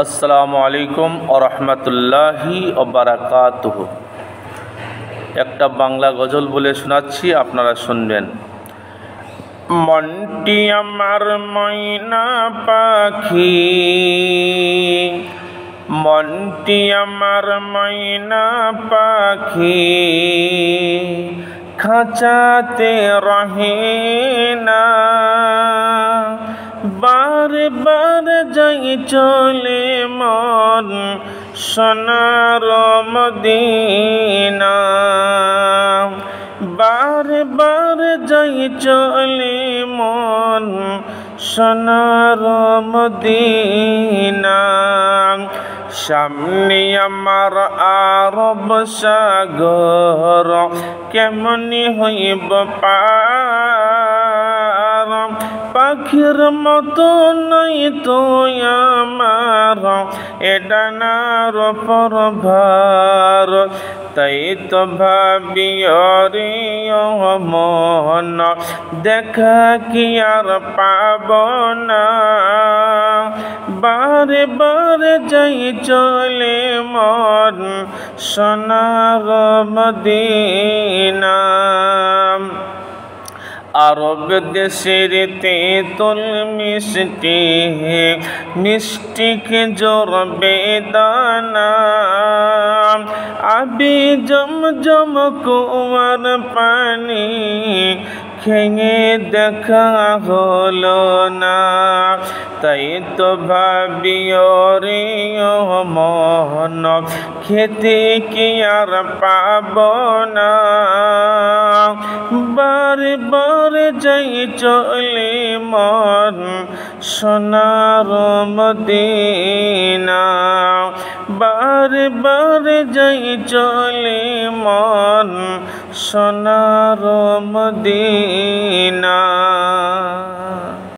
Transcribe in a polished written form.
আসসালামু আলাইকুম ওয়া রাহমাতুল্লাহি ওয়া বারাকাতুহু। একটা বাংলা গজল বলে শোনাচ্ছি, আপনারা শুনবেন। মনটি আমার ময়না পাখি, মনটি আমার ময়না পাখি, খাঁচাতে রহে না। বারে বারে যাই চলে মন সোনার মদিনা, বারে বারে যাই চলে মন সোনার মদিনা। সামনে আমার আরব সাগর, কেমনি হইব পার। পাখির মতো নাই তো আমার এ ডানার পরভার। তাই তো ভাবি রে মন, দেখা কি আর পাব না। বারে বারে যাই চলে মন সোনার মদিনা। আরব দেশের তেঁতুল মিষ্টি, মিষ্টি খেজুর বেদানা। আবি জমজম কুয়ার পানি খেয়ে দেখা হলো না। তাই তো ভাবি রে মন, খেতে কি আর পাব না। বারে বারে যাই চলে মন সোনার মদিনা। বারে বারে যাই চলে মন সোনার মদিনা।